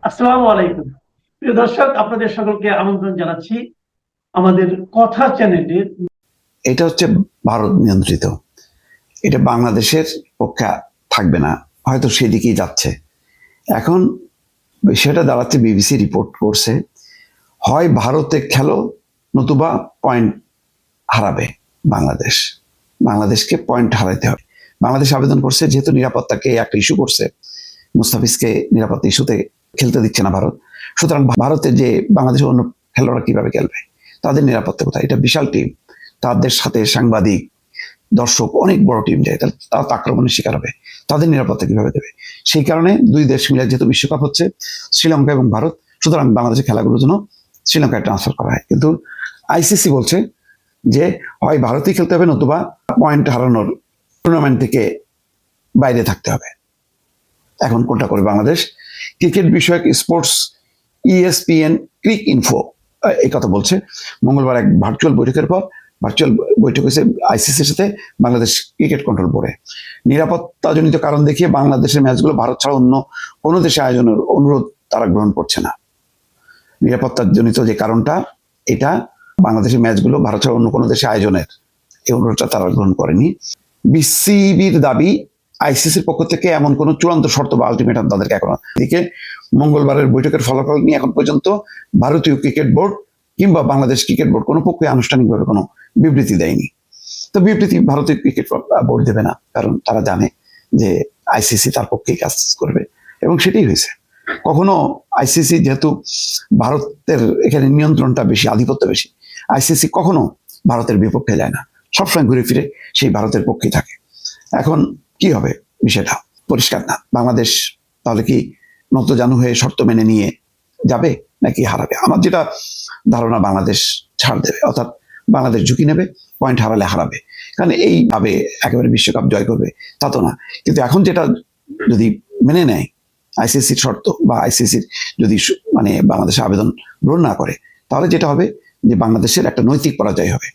আসসালামু আলাইকুম। প্রিয় দর্শক, আপনাদের সকলকে আমন্ত্রণ জানাচ্ছি আমাদের কথা চ্যানেলে। এটা হচ্ছে ভারত নিয়ন্ত্রিত, এটা বাংলাদেশের পক্ষে থাকবে না, হয়তো সেদিকেই যাচ্ছে। এখন বিষয়টা দাঁড়াচ্ছে, বিবিসি রিপোর্ট করছে, হয় ভারতে খেলো নতুবা পয়েন্ট হারাবে বাংলাদেশ। বাংলাদেশকে পয়েন্ট হারাইতে হবে। বাংলাদেশ আবেদন করছে, যেহেতু নিরাপত্তাকে একটা ইস্যু করছে, মুস্তাফিজকে নিরাপত্তা ইস্যুতে খেলতে দিচ্ছে না ভারত, সুতরাং ভারতের যে বাংলাদেশের অন্য খেলোয়াড়রা কিভাবে খেলবে, তাদের নিরাপত্তা কোথায়? এটা বিশাল টিম, তাদের সাথে সাংবাদিক, দর্শক, অনেক বড় টিম যায়, তারা তো আক্রমণের শিকার হবে, তাদের নিরাপত্তা কিভাবে দেবে? সেই কারণে দুই দেশ মিলে, যেহেতু বিশ্বকাপ হচ্ছে শ্রীলঙ্কা এবং ভারত, সুতরাং বাংলাদেশের খেলাগুলোর জন্য শ্রীলঙ্কায় ট্রান্সফার করা হয়। কিন্তু আইসিসি বলছে যে হয় ভারতেই খেলতে হবে, নতুবা পয়েন্ট হারানোর টুর্নামেন্ট থেকে বাইরে থাকতে হবে। এখন কোনটা করে বাংলাদেশ? ক্রিকেট বিষয়ক স্পোর্টস ইএসপিএন ক্রিক ইনফো এই কথা বলছে মঙ্গলবার এক ভার্চুয়াল বৈঠকের পর। ভার্চুয়াল বৈঠক হয়েছে আইসিসির সাথে বাংলাদেশ ক্রিকেট কন্ট্রোল বোর্ডে। নিরাপত্তাজনিত কারণ দেখিয়ে বাংলাদেশের ম্যাচগুলো ভারত ছাড়া অন্য কোনো দেশে আয়োজনের অনুরোধ তারা গ্রহণ করছে না। নিরাপত্তাজনিত যে কারণটা, এটা বাংলাদেশের ম্যাচগুলো ভারত ছাড়া অন্য কোনো দেশে আয়োজনের এই অনুরোধটা তারা গ্রহণ করেনি। বিসিবির দাবি, আইসিসির পক্ষ থেকে এমন কোনো চূড়ান্ত শর্ত বা আলটিমেটাম তাদেরকে এখন দিকে মঙ্গলবারের বৈঠকের ফলাফল নিয়ে এখন পর্যন্ত ভারতীয় ক্রিকেট বোর্ড কিংবা বাংলাদেশ ক্রিকেট বোর্ড কোনো পক্ষে আনুষ্ঠানিকভাবে কোনো বিবৃতি দেয়নি। তো বিবৃতি ভারতীয় ক্রিকেট বোর্ড দেবে না, কারণ তারা জানে যে আইসিসি তার পক্ষেই কাজ করবে, এবং সেটাই হয়েছে। কখনো আইসিসি, যেহেতু ভারতের এখানে নিয়ন্ত্রণটা বেশি, আধিপত্য বেশি, আইসিসি কখনো ভারতের বিপক্ষে যায় না, সবসময় ঘুরে ফিরে সেই ভারতের পক্ষেই থাকে। এখন কি হবে বিষয়টা পরিষ্কার না। বাংলাদেশ তাহলে কি নতজানু হয়ে শর্ত মেনে নিয়ে যাবে নাকি হারাবে? আমার যেটা ধারণা, বাংলাদেশ ছাড় দেবে, অর্থাৎ বাংলাদেশ ঝুঁকি নেবে, পয়েন্ট হারালে হারাবে। কারণ এইভাবে একেবারে বিশ্বকাপ জয় করবে তা তো না। কিন্তু এখন যেটা যদি মেনে নেয় আইসিসির শর্ত, বা আইসিসির যদি মানে বাংলাদেশের আবেদন গ্রহণ না করে, তাহলে যেটা হবে যে বাংলাদেশের একটা নৈতিক পরাজয় হবে।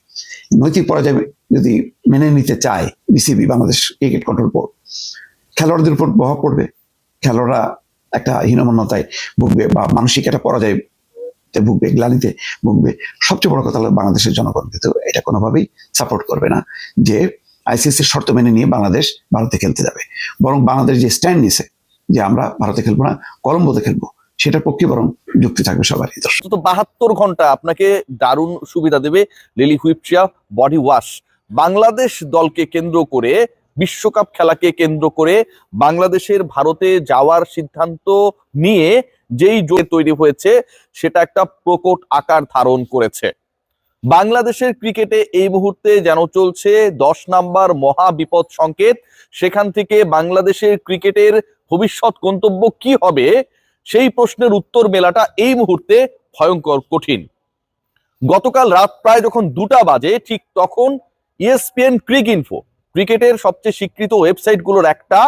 নৈতিক পরাজয় যদি মেনে নিতে চায় BCB, Bangladesh cricket control board, খেলোয়াড়দের উপর প্রভাব পড়বে। খেলোয়াড়রা একটা হীনমন্যতায় ভুগবে, বা মানসিক একটা পরাজয় ভুগবে, গ্লানিতে ভুগবে। সবচেয়ে বড় কথা হলো বাংলাদেশের জনগণ কিন্তু এটা কোনোভাবেই সাপোর্ট করবে না যে আইসিসির শর্ত মেনে নিয়ে বাংলাদেশ ভারতে খেলতে যাবে। বরং বাংলাদেশ যে স্ট্যান্ড নিছে যে আমরা ভারতে খেলবো না, কলম্বোতে খেলবো, সেটার পক্ষে বরং যুক্তি থাকবে সবারই। তো 72 ঘন্টা আপনাকে দারুণ সুবিধা দেবে লিলি হুইপচিয়া বডি ওয়াশ। বাংলাদেশ দলকে কেন্দ্র করে, বিশ্বকাপ খেলাকে কেন্দ্র করে বাংলাদেশের ভারতে যাওয়ার সিদ্ধান্ত নিয়ে যেই জোর তৈরি হয়েছে, সেটা একটা প্রকট আকার ধারণ করেছে। বাংলাদেশের ক্রিকেটে এই মুহূর্তে যেন চলছে 10 নাম্বার মহা বিপদ সংকেত। সেখান থেকে বাংলাদেশের ক্রিকেটের ভবিষ্যৎ গন্তব্য কি হবে, সেই প্রশ্নের উত্তর মেলাটা এই মুহূর্তে ভয়ঙ্কর কঠিন। গতকাল রাত প্রায় যখন 2টা বাজে, ঠিক তখন ইএসপিএন ক্রিক ইনফো, ক্রিকেটের সবচেয়ে স্বীকৃত ওয়েবসাইট গুলোর একটা,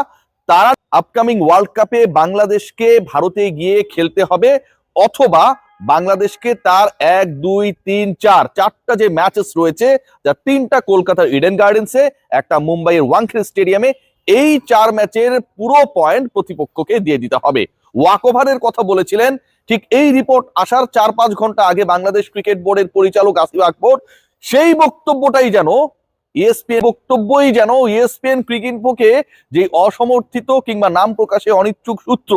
তারা আপকামিং ওয়ার্ল্ড কাপে বাংলাদেশকে ভারতে গিয়ে খেলতে হবে, অথবা বাংলাদেশকে তার 1, 2, 3, 4টা যে ম্যাচেস রয়েছে, যা 3টা কলকাতার ইডেন গার্ডেন্সে, একটা মুম্বাইয়ের ওয়াংখেড়ে স্টেডিয়ামে, এই 4 ম্যাচের পুরো পয়েন্ট প্রতিপক্ষকে দিয়ে দিতে হবে। ওয়াকওভারের কথা বলেছিলেন। ঠিক এই রিপোর্ট আসার 4-5 ঘন্টা আগে বাংলাদেশ ক্রিকেট বোর্ডের পরিচালক আসিফ আকবর সেই বক্তব্যটাই যেন ইএসপিএন ক্রিক ইনফোকে, যে অসমর্থিত কিংবা নাম প্রকাশে অনিচ্ছুক সূত্র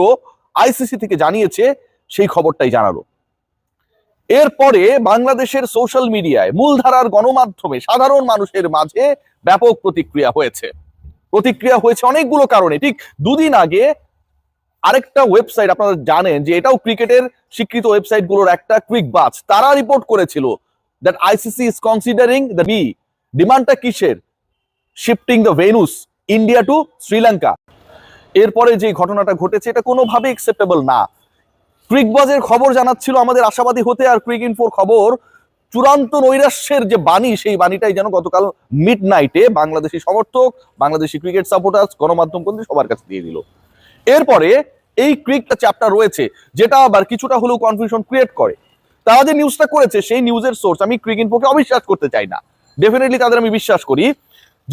আইসিসি থেকে জানিয়েছে, সেই খবরটাই জানালো। এরপরে বাংলাদেশের সোশ্যাল মিডিয়ায়, মূলধারার গণমাধ্যমে, সাধারণ মানুষের মাঝে ব্যাপক প্রতিক্রিয়া হয়েছে অনেকগুলো কারণে। ঠিক 2 দিন আগে আরেকটা ওয়েবসাইট, আপনারা জানেন যে এটাও ক্রিকেটের স্বীকৃত ওয়েবসাইট গুলোর একটা, ক্রিক বাজ, তারা রিপোর্ট করেছিল that ICC is considering the ডিমান্ডটা কিসের? Shifting the venues India to Sri Lanka. এরপরে যে ঘটনাটা ঘটেছে, এটা কোনোভাবে অ্যাকসেপ্টেবল না। ক্রিক বাজের খবর জানাচ্ছিল আমাদের আশাবাদী হতে, আর ক্রিক ইনফোর খবর চূড়ান্ত নৈরাশ্যের যে বাণী, সেই বাণীটাই যেন গতকাল মিড নাইটে বাংলাদেশি সমর্থক, বাংলাদেশি ক্রিকেট সাপোর্টার্স, গণমাধ্যম কর্মী সবার কাছে দিয়ে দিল। এরপরে এই ক্রিকটা চ্যাপ্টার রয়েছে, যেটা আবার কিছুটা হলেও কনফিউশন ক্রিয়েট করে। তারা যে নিউজটা করেছে, সেই নিউজের সোর্স আমি ক্রিক ইনফোকে অবিশ্বাস করতে চাই না। ডেফিনেটলি তাদের আমি বিশ্বাস করি।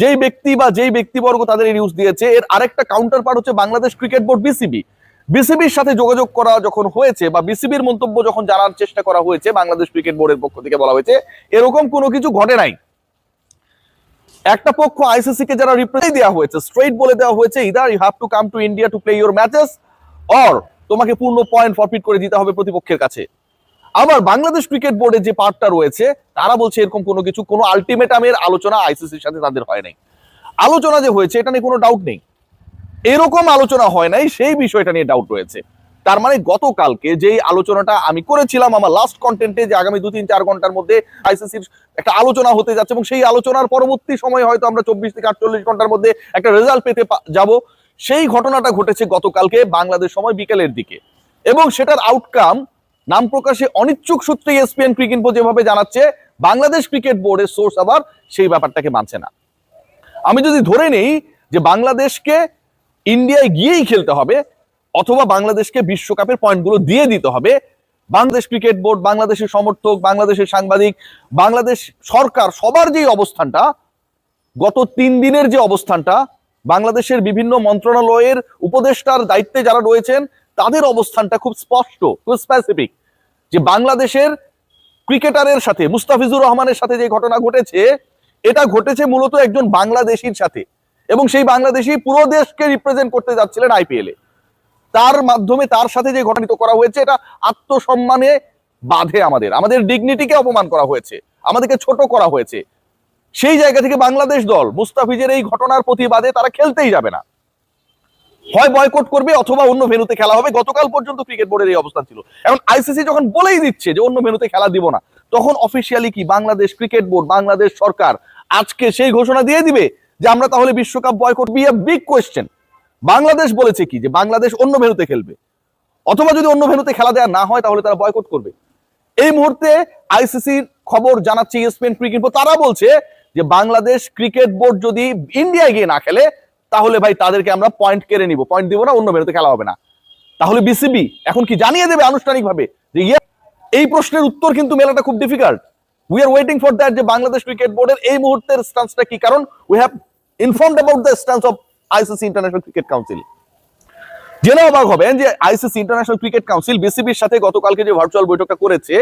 যেই ব্যক্তি বা যেই ব্যক্তিবর্গ তাদের এই নিউজ দিয়েছে, এর আরেকটা কাউন্টার পার্ট হচ্ছে বাংলাদেশ ক্রিকেট বোর্ড, বিসিবি, বিসিবির সাথে যোগাযোগ করা যখন হয়েছে বা বিসিবির মন্তব্য যখন জানার চেষ্টা করা হয়েছে, বাংলাদেশ ক্রিকেট বোর্ডের পক্ষ থেকে বলা হয়েছে এরকম কোনো কিছু ঘটে নাই। একটা পক্ষ আইসিসি কে যারা রিপ্রেজেন্ট দেওয়া হয়েছে, স্ট্রেট বলে দেওয়া হয়েছে either you have to come to India to play your matches, or তোমাকে পূর্ণ পয়েন্ট ফরফিট করে দিতে হবে প্রতিপক্ষের কাছে। আবার বাংলাদেশ ক্রিকেট বোর্ডের যে পার্টটা রয়েছে তারা বলছে এরকম কোনো কিছু, কোনো আলটিমেটামের আলোচনা আইসিসির সাথে তাদের হয় নাই। আলোচনা যে হয়েছে এটা নিয়ে কোনো ডাউট নেই, এরকম আলোচনা হয় নাই সেই বিষয়টা নিয়ে ডাউট রয়েছে। তার মানে গতকালকে যেই আলোচনাটা আমি করেছিলাম আমার লাস্ট কন্টেন্টে, যে আগামী 2-3-4 ঘন্টার মধ্যে আইসিসির একটা আলোচনা হতে যাচ্ছে এবং সেই আলোচনার পরবর্তী সময় হয়তো আমরা 24 থেকে 48 ঘন্টার মধ্যে একটা রেজাল্ট পেতে যাব, সেই ঘটনাটা ঘটেছে গতকালকে বাংলাদেশ সময় বিকেলের দিকে। এবং সেটার আউটকাম নাম প্রকাশে অনিচ্ছুক সূত্রে ESPN ক্রিক ইনফো যেভাবে জানাচ্ছে, বাংলাদেশ ক্রিকেট বোর্ডের সোর্স আবার সেই ব্যাপারটাকে মানছে না। আমি যদি ধরে নেই যে বাংলাদেশকে ইন্ডিয়ায় গিয়েই খেলতে হবে অথবা বাংলাদেশকে বিশ্বকাপের পয়েন্টগুলো দিয়ে দিতে হবে, বাংলাদেশ ক্রিকেট বোর্ড, বাংলাদেশের সমর্থক, বাংলাদেশের সাংবাদিক, বাংলাদেশ সরকার সবার যে অবস্থানটা, গত 3 দিনের যে অবস্থানটা, বাংলাদেশের বিভিন্ন মন্ত্রণালয়ের উপদেষ্টার দায়িত্বে যারা রয়েছেন তাদের অবস্থানটা খুব স্পষ্ট, খুব স্পেসিফিক, যে বাংলাদেশের ক্রিকেটারের সাথে, মুস্তাফিজুর রহমানের সাথে যে ঘটনা ঘটেছে, এটা ঘটেছে মূলত একজন বাংলাদেশির সাথে, এবং সেই বাংলাদেশি পুরো দেশকে রিপ্রেজেন্ট করতে যাচ্ছিলেন IPL এ। তার মাধ্যমে তার সাথে যে ঘটনা করা হয়েছে এটা আত্মসম্মানে বাধে, আমাদের ডিগনিটিকে অপমান করা হয়েছে, আমাদেরকে ছোট করা হয়েছে। সেই জায়গা থেকে বাংলাদেশ দল মুস্তাফিজের এই ঘটনার প্রতিবাদে তারা খেলতেই যাবে না, হয় বয়কট করবে অথবা অন্য ভেন্যুতে খেলা হবে। গতকাল পর্যন্ত ক্রিকেট বোর্ডের এই অবস্থান ছিল। এখন আইসিসি যখন বলেই দিচ্ছে যে অন্য ভেন্যুতে খেলা দিব না, তখন অফিসিয়ালি কি বাংলাদেশ ক্রিকেট বোর্ড, বাংলাদেশ সরকার আজকে সেই ঘোষণা দিয়ে দিবে যে আমরা তাহলে বিশ্বকাপ boycott? Be a big question. Bangladesh বলেছে কি যে বাংলাদেশ অন্য ভেন্যুতে খেলবে, অথবা যদি অন্য ভেন্যুতে খেলা দেওয়া না হয় তাহলে তারা বয়কট করবে। এই মুহূর্তে আইসিসির খবর জানাচ্ছে ESPN ক্রিক ইনফো, তারা বলছে যে বাংলাদেশ ক্রিকেট বোর্ড যদি ইন্ডিয়ায় গিয়ে না খেলে তাহলে ভাই তাদেরকে আমরা পয়েন্ট কেড়ে নিব, পয়েন্ট দিব না, অন্য ভেন্যুতে খেলা হবে না। তাহলে বিসিবি এখন কি জানিয়ে দেবে আনুষ্ঠানিকভাবে যে এই প্রশ্নের উত্তর কিন্তু মেলাটা খুব difficult. We are waiting for that, যে বাংলাদেশ ক্রিকেট বোর্ডের এই মুহূর্তের স্ট্যান্সটা কি, কারণ we have informed about the stance of ICC international cricket council. জেনে অবাক হবেন যে আইসিসি ইন্টারন্যাশনাল ক্রিকেট কাউন্সিল বিসিবির সাথে গতকালকে যে ভার্চুয়াল বৈঠকটা করেছে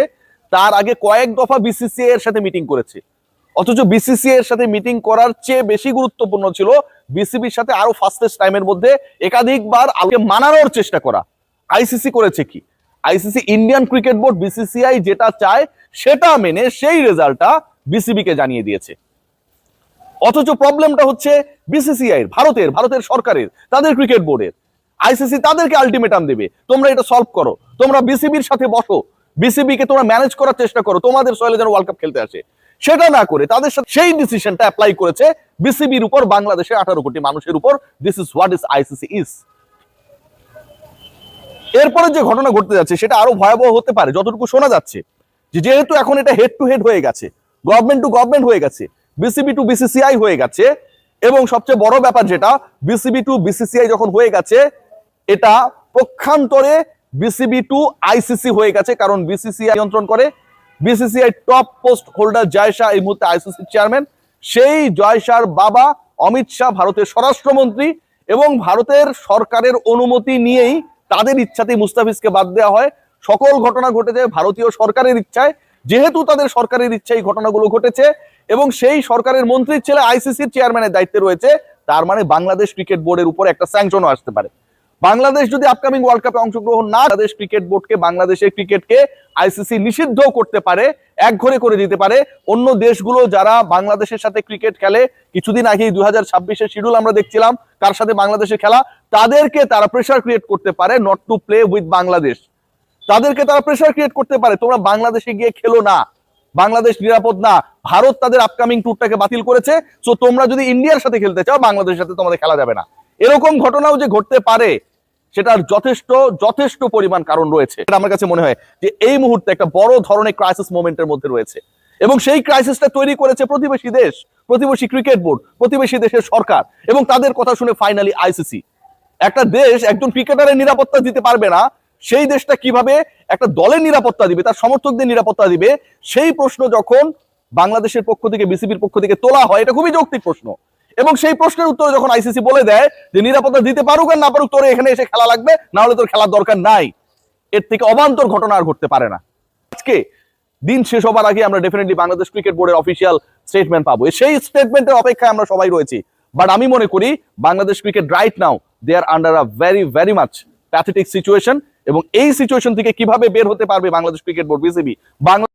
তার আগে কয়েক দফা বিসিসিআই এর সাথে মিটিং করেছে, অথচ বিসিসিআই এর সাথে মিটিং করার চেয়ে বেশি গুরুত্বপূর্ণ ছিল বিসিবির সাথে আরো ফাস্টেস্ট টাইমের মধ্যে একাধিকবার আলোকে মানানোর চেষ্টা করা। আইসিসি করেছে কি, ICC Indian cricket board BCCI যেটা চায় সেটা মেনে সেই রেজাল্টটা বিসিবি কে জানিয়ে দিয়েছে। অথচ প্রবলেমটা হচ্ছে বিসিসিআই ভারতের সরকারের, তাদের ক্রিকেট বোর্ডের। আইসিসি তাদেরকে আলটিমেটাম দেবে, তোমরা এটা সলভ করো, তোমরা বিসিবির সাথে বসো, বিসিবি কে তোমরা ম্যানেজ করার চেষ্টা করো, তোমাদের সয়েলে যেন ওয়ার্ল্ড কাপ খেলতে আসে। সেটা না করে তাদের সাথে সেই ডিসিশনটা অ্যাপ্লাই করেছে বিসিবির উপর, বাংলাদেশের 18 কোটি মানুষের উপর। This is what is ICC is. এরপরে যে ঘটনা ঘটতে যাচ্ছে সেটা আরো ভয়াবহ হতে পারে, যতটুকু শোনা যাচ্ছে যে যেহেতু এখন এটা হেড টু হেড হয়ে গেছে, গভর্নমেন্ট টু গভর্নমেন্ট হয়ে গেছে, বিসিবি টু বিসিসিআই হয়ে গেছে, এবং সবচেয়ে বড় ব্যাপার যেটা বিসিবি টু বিসিসিআই যখন হয়ে গেছে এটা পক্ষান্তরে বিসিবি টু আইসিসি হয়ে গেছে, কারণ বিসিসিআই নিয়ন্ত্রণ করে। বিসিসিআই টপ পোস্ট হোল্ডার জয় শাহ এই মুহূর্তে আইসিসি চেয়ারম্যান। সেই জয় শাহর বাবা অমিত শাহ ভারতের স্বরাষ্ট্রমন্ত্রী, এবং ভারতের সরকারের অনুমতি নিয়েই তাদের ইচ্ছাতেই মুস্তাফিজকে বাদ দেওয়া হয়। সকল ঘটনা ঘটেছে ভারতীয় সরকারের ইচ্ছায়, যেহেতু তাদের সরকারের ইচ্ছায় ঘটনাগুলো ঘটেছে, এবং সেই সরকারের মন্ত্রীর ছেলে আইসিসির চেয়ারম্যানের দায়িত্বে রয়েছে, তার মানে বাংলাদেশ ক্রিকেট বোর্ডের উপর একটা স্যাংশনও আসতে পারে। বাংলাদেশ যদি আপকামিং ওয়ার্ল্ড কাপে অংশগ্রহণ না, বাংলাদেশ ক্রিকেট বোর্ডকে, বাংলাদেশের ক্রিকেটকে আইসিসি নিষিদ্ধ করতে পারে, একঘরে করে দিতে পারে। অন্য দেশগুলো যারা বাংলাদেশের সাথে ক্রিকেট খেলে, কিছুদিন আগেই 2026-এর শিডিউল আমরা দেখছিলাম কার সাথে বাংলাদেশের খেলা, তাদেরকে তারা প্রেসার ক্রিয়েট করতে পারে not to play with Bangladesh. তাদেরকে তারা প্রেসার ক্রিয়েট করতে পারে তোমরা বাংলাদেশে গিয়ে খেলো না, বাংলাদেশ নিরাপদ না, ভারত তাদের আপকামিং ট্যুরটাকে বাতিল করেছে, সো তোমরা যদি ইন্ডিয়ার সাথে খেলতে চাও বাংলাদেশের সাথে তোমাদের খেলা যাবে না। এরকম ঘটনাও যে ঘটতে পারে সেটার যথেষ্ট পরিমাণ কারণ রয়েছে। এটা আমার কাছে মনে হয় যে এই মুহূর্তে একটা বড় ধরনের ক্রাইসিস মোমেন্টের মধ্যে রয়েছে, এবং সেই ক্রাইসিসটা তৈরি করেছে প্রতিবেশী দেশ, প্রতিবেশী ক্রিকেট বোর্ড, প্রতিবেশী দেশের সরকার, এবং তাদের কথা শুনে ফাইনালি আইসিসি। একটা দেশ একজন ক্রিকেটারের নিরাপত্তা দিতে পারবে না, সেই দেশটা কিভাবে একটা দলের নিরাপত্তা দিবে, তার সমর্থকদের নিরাপত্তা দিবে, সেই প্রশ্ন যখন বাংলাদেশের পক্ষ থেকে, বিসিবির পক্ষ থেকে তোলা হয়, এটা খুবই যৌক্তিক প্রশ্ন। এবং সেই প্রশ্নের উত্তরে যখন আইসিসি বলে দেয় যে নিরাপত্তা দিতে পারুক আর না পারুক, তোর এখানে এসে খেলা লাগবে, না হলে তোর খেলার দরকার নাই, এর থেকে অবান্তর ঘটনা আর ঘটতে পারে না। আজকে দিন শেষ হবার আগে আমরা ডেফিনেটলি বাংলাদেশ ক্রিকেট বোর্ডের অফিসিয়াল স্টেটমেন্ট পাবো, সেই স্টেটমেন্টের অপেক্ষায় আমরা সবাই রয়েছি। বাট আমি মনে করি Bangladesh cricket right now they are under a very very much pathetic situation, এবং এই সিচুয়েশন থেকে কিভাবে বের হতে পারবে Bangladesh cricket board, BCB, Bangla